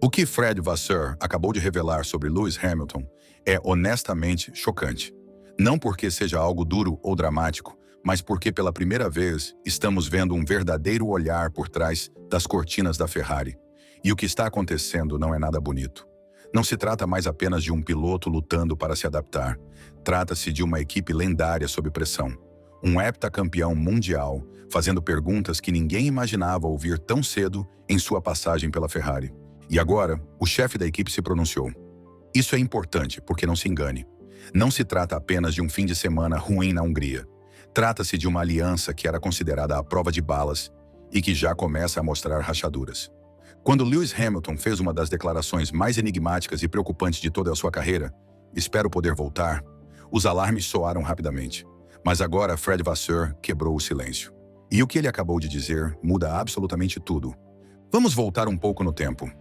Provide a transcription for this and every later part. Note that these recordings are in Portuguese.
O que Fred Vasseur acabou de revelar sobre Lewis Hamilton é honestamente chocante. Não porque seja algo duro ou dramático, mas porque pela primeira vez estamos vendo um verdadeiro olhar por trás das cortinas da Ferrari. E o que está acontecendo não é nada bonito. Não se trata mais apenas de um piloto lutando para se adaptar. Trata-se de uma equipe lendária sob pressão. Um heptacampeão mundial, fazendo perguntas que ninguém imaginava ouvir tão cedo em sua passagem pela Ferrari. E agora, o chefe da equipe se pronunciou. Isso é importante, porque não se engane. Não se trata apenas de um fim de semana ruim na Hungria. Trata-se de uma aliança que era considerada à prova de balas e que já começa a mostrar rachaduras. Quando Lewis Hamilton fez uma das declarações mais enigmáticas e preocupantes de toda a sua carreira, "Espero poder voltar", os alarmes soaram rapidamente. Mas agora Fred Vasseur quebrou o silêncio. E o que ele acabou de dizer muda absolutamente tudo. Vamos voltar um pouco no tempo.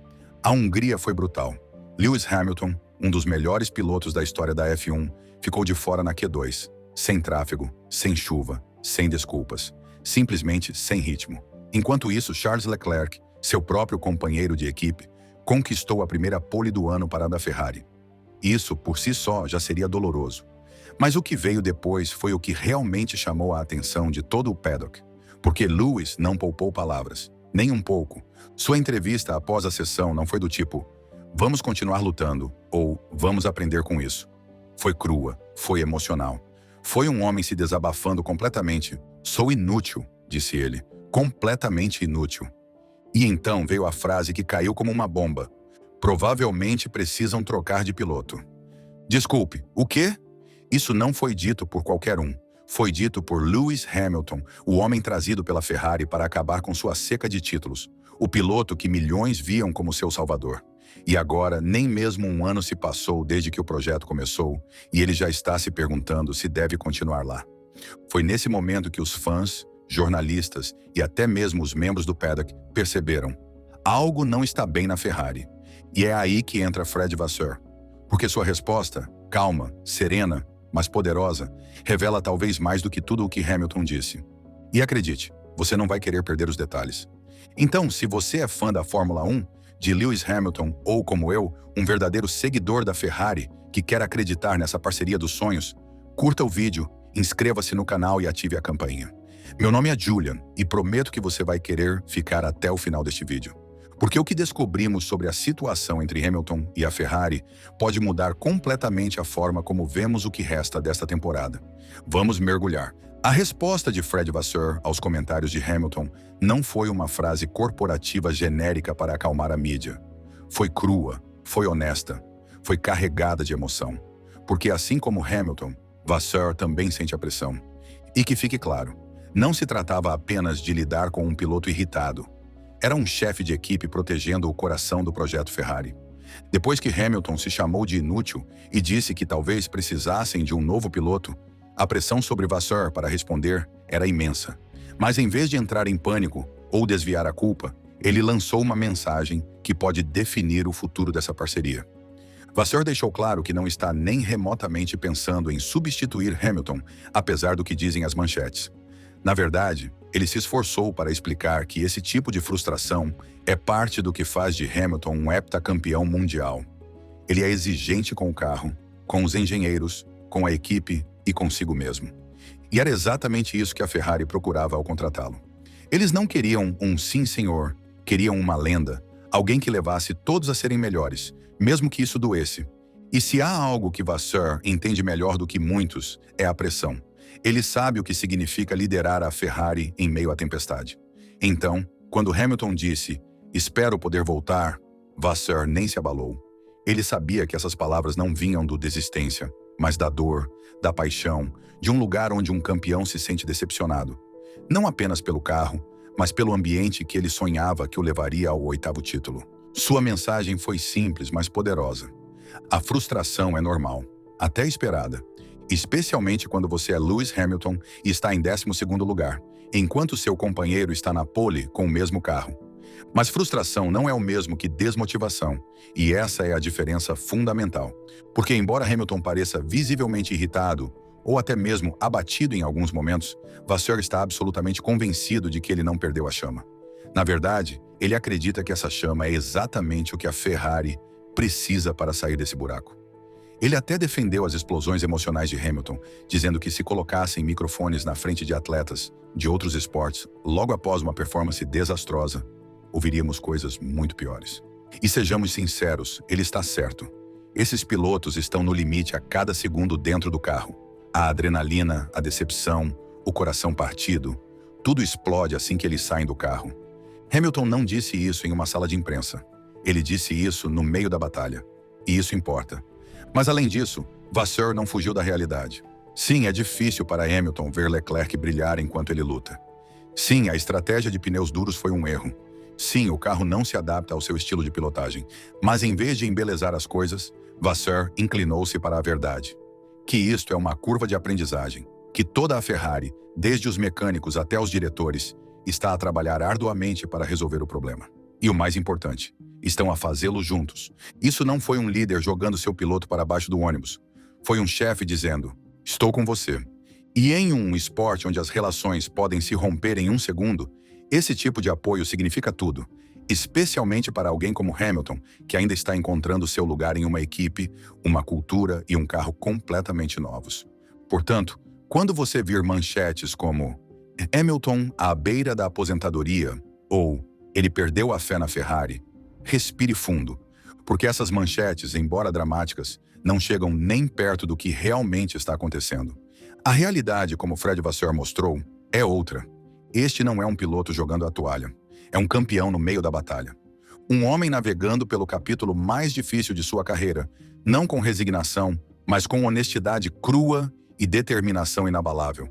A Hungria foi brutal. Lewis Hamilton, um dos melhores pilotos da história da F1, ficou de fora na Q2, sem tráfego, sem chuva, sem desculpas, simplesmente sem ritmo. Enquanto isso, Charles Leclerc, seu próprio companheiro de equipe, conquistou a primeira pole do ano para a da Ferrari. Isso, por si só, já seria doloroso. Mas o que veio depois foi o que realmente chamou a atenção de todo o paddock, porque Lewis não poupou palavras, nem um pouco. Sua entrevista após a sessão não foi do tipo "vamos continuar lutando" ou "vamos aprender com isso". Foi crua, foi emocional. Foi um homem se desabafando completamente. "Sou inútil", disse ele, completamente inútil. E então veio a frase que caiu como uma bomba. "Provavelmente precisam trocar de piloto". Desculpe, o quê? Isso não foi dito por qualquer um. Foi dito por Lewis Hamilton, o homem trazido pela Ferrari para acabar com sua seca de títulos. O piloto que milhões viam como seu salvador. E agora, nem mesmo um ano se passou desde que o projeto começou, e ele já está se perguntando se deve continuar lá. Foi nesse momento que os fãs, jornalistas e até mesmo os membros do paddock perceberam: algo não está bem na Ferrari. E é aí que entra Fred Vasseur. Porque sua resposta, calma, serena, mas poderosa, revela talvez mais do que tudo o que Hamilton disse. E acredite, você não vai querer perder os detalhes. Então, se você é fã da Fórmula 1, de Lewis Hamilton, ou como eu, um verdadeiro seguidor da Ferrari que quer acreditar nessa parceria dos sonhos, curta o vídeo, inscreva-se no canal e ative a campainha. Meu nome é Julian e prometo que você vai querer ficar até o final deste vídeo. Porque o que descobrimos sobre a situação entre Hamilton e a Ferrari pode mudar completamente a forma como vemos o que resta desta temporada. Vamos mergulhar. A resposta de Fred Vasseur aos comentários de Hamilton não foi uma frase corporativa genérica para acalmar a mídia. Foi crua, foi honesta, foi carregada de emoção. Porque assim como Hamilton, Vasseur também sente a pressão. E que fique claro, não se tratava apenas de lidar com um piloto irritado. Era um chefe de equipe protegendo o coração do projeto Ferrari. Depois que Hamilton se chamou de inútil e disse que talvez precisassem de um novo piloto, a pressão sobre Vasseur para responder era imensa. Mas em vez de entrar em pânico ou desviar a culpa, ele lançou uma mensagem que pode definir o futuro dessa parceria. Vasseur deixou claro que não está nem remotamente pensando em substituir Hamilton, apesar do que dizem as manchetes. Na verdade, ele se esforçou para explicar que esse tipo de frustração é parte do que faz de Hamilton um heptacampeão mundial. Ele é exigente com o carro, com os engenheiros, com a equipe e consigo mesmo. E era exatamente isso que a Ferrari procurava ao contratá-lo. Eles não queriam um sim senhor, queriam uma lenda, alguém que levasse todos a serem melhores, mesmo que isso doesse. E se há algo que Vasseur entende melhor do que muitos, é a pressão. Ele sabe o que significa liderar a Ferrari em meio à tempestade. Então, quando Hamilton disse "espero poder voltar", Vasseur nem se abalou. Ele sabia que essas palavras não vinham do desistência, mas da dor, da paixão, de um lugar onde um campeão se sente decepcionado. Não apenas pelo carro, mas pelo ambiente que ele sonhava que o levaria ao 8º título. Sua mensagem foi simples, mas poderosa. A frustração é normal, até esperada. Especialmente quando você é Lewis Hamilton e está em 12º lugar, enquanto seu companheiro está na pole com o mesmo carro. Mas frustração não é o mesmo que desmotivação, e essa é a diferença fundamental. Porque embora Hamilton pareça visivelmente irritado, ou até mesmo abatido em alguns momentos, Vasseur está absolutamente convencido de que ele não perdeu a chama. Na verdade, ele acredita que essa chama é exatamente o que a Ferrari precisa para sair desse buraco. Ele até defendeu as explosões emocionais de Hamilton, dizendo que se colocassem microfones na frente de atletas de outros esportes, logo após uma performance desastrosa, ouviríamos coisas muito piores. E sejamos sinceros, ele está certo. Esses pilotos estão no limite a cada segundo dentro do carro. A adrenalina, a decepção, o coração partido, tudo explode assim que eles saem do carro. Hamilton não disse isso em uma sala de imprensa. Ele disse isso no meio da batalha. E isso importa. Mas além disso, Vasseur não fugiu da realidade. Sim, é difícil para Hamilton ver Leclerc brilhar enquanto ele luta. Sim, a estratégia de pneus duros foi um erro. Sim, o carro não se adapta ao seu estilo de pilotagem. Mas em vez de embelezar as coisas, Vasseur inclinou-se para a verdade. Que isto é uma curva de aprendizagem. Que toda a Ferrari, desde os mecânicos até os diretores, está a trabalhar arduamente para resolver o problema. E o mais importante, estão a fazê-lo juntos. Isso não foi um líder jogando seu piloto para baixo do ônibus. Foi um chefe dizendo, estou com você. E em um esporte onde as relações podem se romper em um segundo, esse tipo de apoio significa tudo, especialmente para alguém como Hamilton, que ainda está encontrando seu lugar em uma equipe, uma cultura e um carro completamente novos. Portanto, quando você vir manchetes como Hamilton à beira da aposentadoria ou ele perdeu a fé na Ferrari, respire fundo, porque essas manchetes, embora dramáticas, não chegam nem perto do que realmente está acontecendo. A realidade, como Fred Vasseur mostrou, é outra. Este não é um piloto jogando a toalha. É um campeão no meio da batalha. Um homem navegando pelo capítulo mais difícil de sua carreira, não com resignação, mas com honestidade crua e determinação inabalável.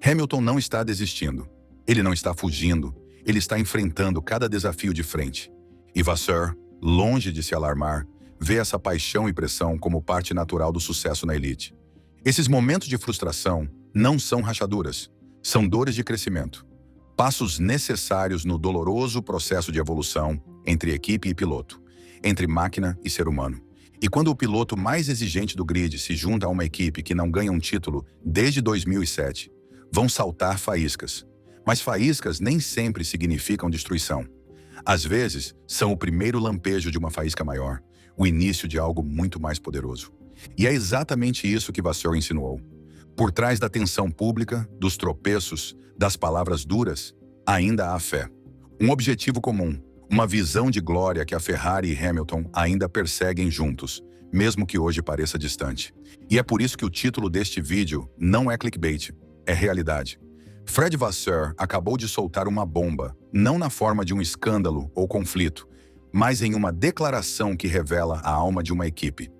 Hamilton não está desistindo. Ele não está fugindo. Ele está enfrentando cada desafio de frente. E Vasseur, longe de se alarmar, vê essa paixão e pressão como parte natural do sucesso na elite. Esses momentos de frustração não são rachaduras, são dores de crescimento. Passos necessários no doloroso processo de evolução entre equipe e piloto, entre máquina e ser humano. E quando o piloto mais exigente do grid se junta a uma equipe que não ganha um título desde 2007, vão saltar faíscas. Mas faíscas nem sempre significam destruição. Às vezes, são o primeiro lampejo de uma faísca maior, o início de algo muito mais poderoso. E é exatamente isso que Vasseur insinuou. Por trás da tensão pública, dos tropeços, das palavras duras, ainda há fé. Um objetivo comum, uma visão de glória que a Ferrari e Hamilton ainda perseguem juntos, mesmo que hoje pareça distante. E é por isso que o título deste vídeo não é clickbait, é realidade. Fred Vasseur acabou de soltar uma bomba, não na forma de um escândalo ou conflito, mas em uma declaração que revela a alma de uma equipe.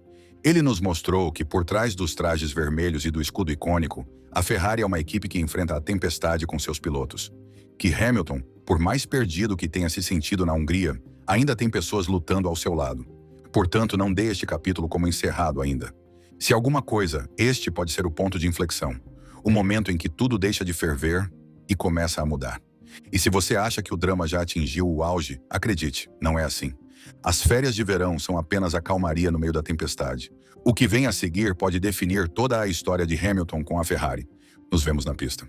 Ele nos mostrou que por trás dos trajes vermelhos e do escudo icônico, a Ferrari é uma equipe que enfrenta a tempestade com seus pilotos. Que Hamilton, por mais perdido que tenha se sentido na Hungria, ainda tem pessoas lutando ao seu lado. Portanto, não dê este capítulo como encerrado ainda. Se alguma coisa, este pode ser o ponto de inflexão. O momento em que tudo deixa de ferver e começa a mudar. E se você acha que o drama já atingiu o auge, acredite, não é assim. As férias de verão são apenas a calmaria no meio da tempestade. O que vem a seguir pode definir toda a história de Hamilton com a Ferrari. Nos vemos na pista.